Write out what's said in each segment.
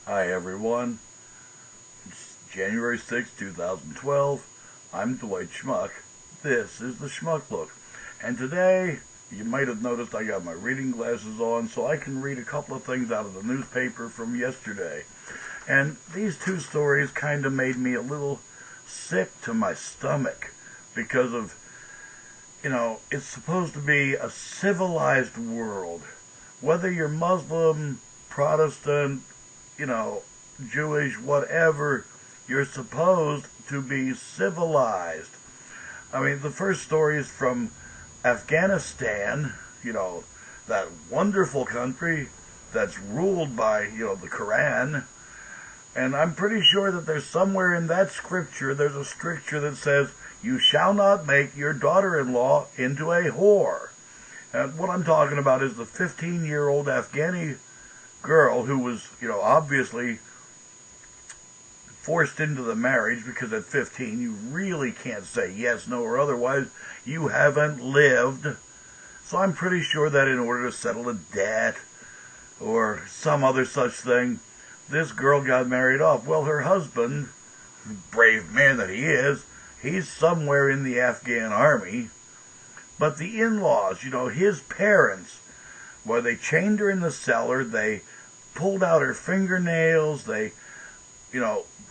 Hi everyone, it's January 6, 2012. I'm Dwight Schmuck. This is the Schmuck Look. And today, you might have noticed I got my reading glasses on so I can read a couple of things out of the newspaper from yesterday. And these two stories kind of made me a little sick to my stomach because of, it's supposed to be a civilized world. Whether you're Muslim, Protestant, Jewish, whatever, you're supposed to be civilized. I mean, the first story is from Afghanistan, that wonderful country that's ruled by, the Quran. And I'm pretty sure that there's somewhere in that scripture, there's a scripture that says, you shall not make your daughter-in-law into a whore. And what I'm talking about is the 15-year-old Afghani girl who was, obviously forced into the marriage, because at 15 you really can't say yes, no, or otherwise you haven't lived. So I'm pretty sure that in order to settle a debt or some other such thing, this girl got married off. Well, her husband, brave man that he is, he's somewhere in the Afghan army. But the in-laws, his parents, well, they chained her in the cellar, they pulled out her fingernails, they,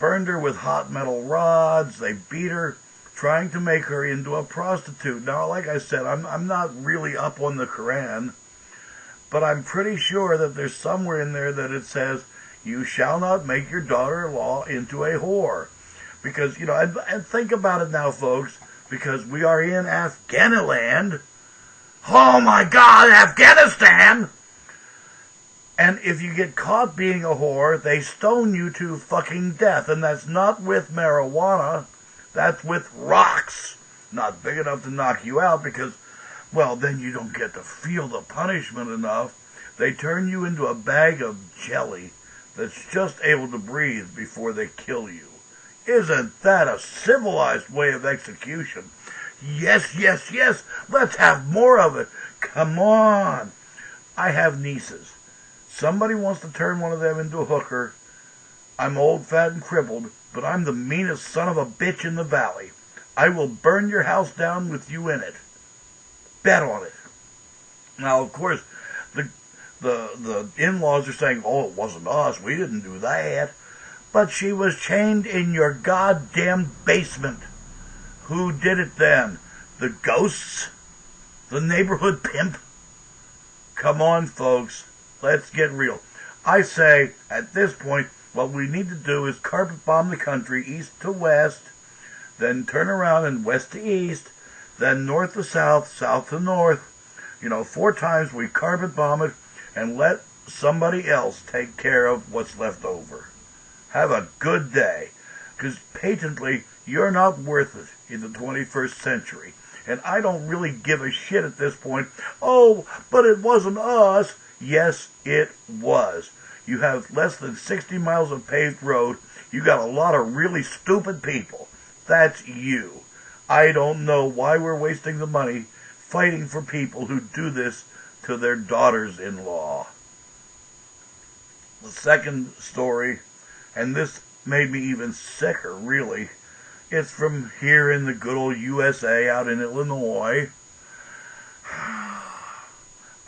burned her with hot metal rods, they beat her, trying to make her into a prostitute. Now, like I said, I'm not really up on the Quran, but I'm pretty sure that there's somewhere in there that it says, you shall not make your daughter-in-law into a whore. Because, and think about it now, folks, because we are in Afghaniland. Oh my God, Afghanistan! And if you get caught being a whore, they stone you to fucking death. And that's not with marijuana. That's with rocks. Not big enough to knock you out because, well, then you don't get to feel the punishment enough. They turn you into a bag of jelly that's just able to breathe before they kill you. Isn't that a civilized way of execution? Yes, yes, yes. Let's have more of it. Come on. I have nieces. Somebody wants to turn one of them into a hooker. I'm old, fat, and crippled, but I'm the meanest son of a bitch in the valley. I will burn your house down with you in it. Bet on it. Now, of course, the in-laws are saying, oh, it wasn't us. We didn't do that. But she was chained in your goddamn basement. Who did it then? The ghosts? The neighborhood pimp? Come on, folks. Let's get real. I say, at this point, what we need to do is carpet bomb the country east to west, then turn around and west to east, then north to south, south to north. 4 times we carpet bomb it and let somebody else take care of what's left over. Have a good day, because patently you're not worth it in the 21st century. And I don't really give a shit at this point. Oh, but it wasn't us. Yes, it was. You have less than 60 miles of paved road. You got a lot of really stupid people. That's you. I don't know why we're wasting the money fighting for people who do this to their daughters-in-law. The second story, and this made me even sicker, really. It's from here in the good old USA out in Illinois.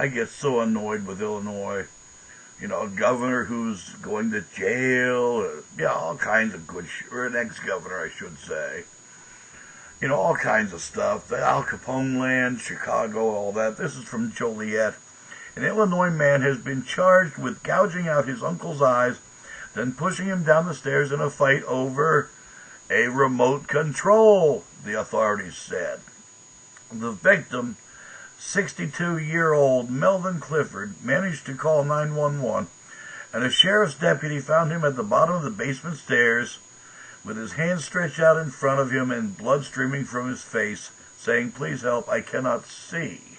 I get so annoyed with Illinois. A governor who's going to jail, all kinds of good shit, or an ex-governor, I should say. All kinds of stuff. The Al Capone land, Chicago, all that. This is from Joliet. An Illinois man has been charged with gouging out his uncle's eyes, then pushing him down the stairs in a fight over a remote control, the authorities said. The victim, 62-year-old Melvin Clifford, managed to call 911, and a sheriff's deputy found him at the bottom of the basement stairs with his hands stretched out in front of him and blood streaming from his face, saying, "Please help, I cannot see."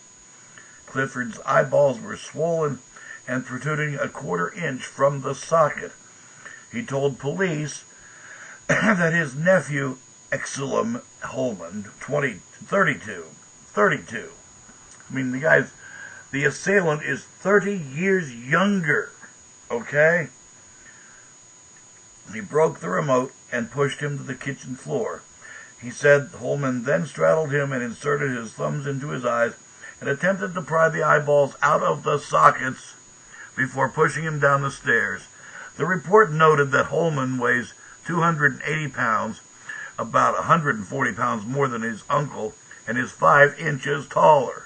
Clifford's eyeballs were swollen and protruding a quarter-inch from the socket. He told police that his nephew, Exilum Holman, 32. I mean, the assailant is 30 years younger, okay? He broke the remote and pushed him to the kitchen floor. He said Holman then straddled him and inserted his thumbs into his eyes and attempted to pry the eyeballs out of the sockets before pushing him down the stairs. The report noted that Holman weighs 280 pounds, about 140 pounds more than his uncle, and is 5 inches taller.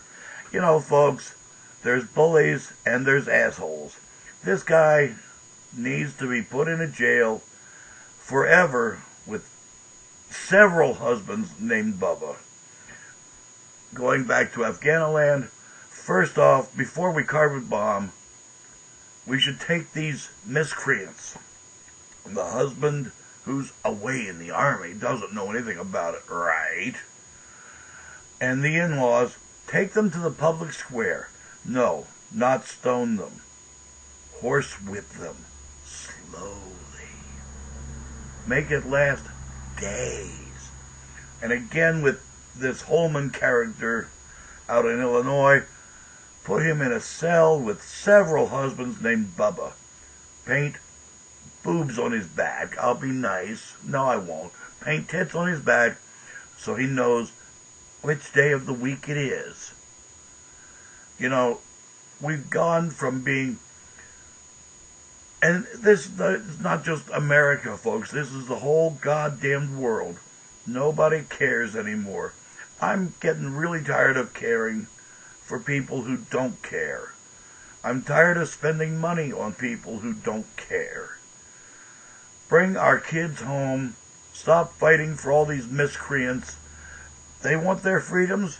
You know, folks, there's bullies and there's assholes. This guy needs to be put in a jail forever with several husbands named Bubba. Going back to Afghanistan, first off, before we carpet bomb, we should take these miscreants. The husband who's away in the army doesn't know anything about it, right? And the in-laws, take them to the public square. No, not stone them. Horsewhip them slowly. Make it last days. And again with this Holman character out in Illinois, put him in a cell with several husbands named Bubba. Paint boobs on his back. I'll be nice. No, I won't. Paint tits on his back so he knows which day of the week it is. You know, we've gone from being... And this is not just America, folks. This is the whole goddamn world. Nobody cares anymore. I'm getting really tired of caring for people who don't care. I'm tired of spending money on people who don't care. Bring our kids home. Stop fighting for all these miscreants. They want their freedoms?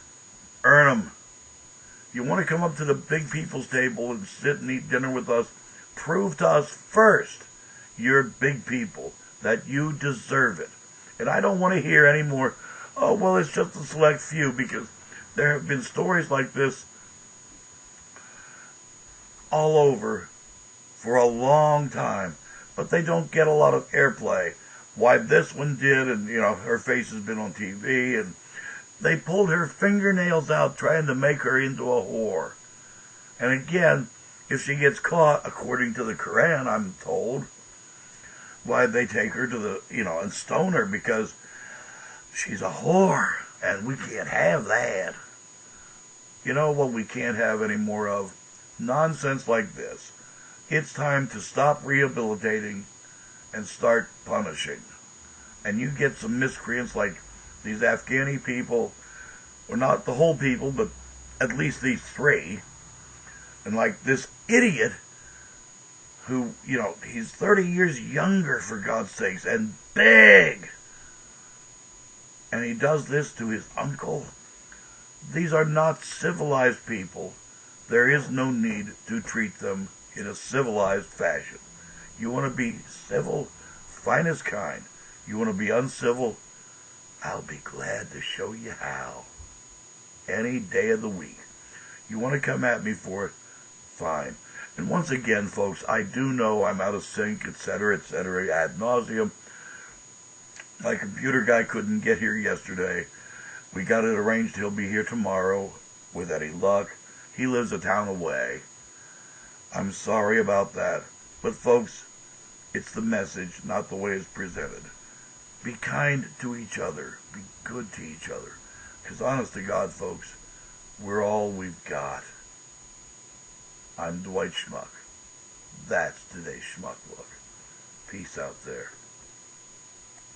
Earn them. You want to come up to the big people's table and sit and eat dinner with us? Prove to us first you're big people, that you deserve it. And I don't want to hear any more, oh, well, it's just a select few, because there have been stories like this all over for a long time, but they don't get a lot of airplay. Why this one did, and, you know, her face has been on TV, and they pulled her fingernails out trying to make her into a whore. And again, if she gets caught, according to the Quran, I'm told, why they take her to the, you know, and stone her because she's a whore, and we can't have that. You know what we can't have any more of? Nonsense like this. It's time to stop rehabilitating and start punishing. And you get some miscreants like these Afghani people, or not the whole people, but at least these three, and like this idiot who, you know, he's 30 years younger, for God's sakes, and big. And he does this to his uncle. These are not civilized people. There is no need to treat them in a civilized fashion. You want to be civil, finest kind. You want to be uncivil, I'll be glad to show you how. Any day of the week. You want to come at me for it? Fine. And once again, folks, I do know I'm out of sync, etc., ad nauseum. My computer guy couldn't get here yesterday. We got it arranged he'll be here tomorrow, with any luck. He lives a town away. I'm sorry about that. But, folks, it's the message, not the way it's presented. Be kind to each other. Be good to each other. Because honest to God, folks, we're all we've got. I'm Dwight Schmuck. That's today's Schmuck Look. Peace out there.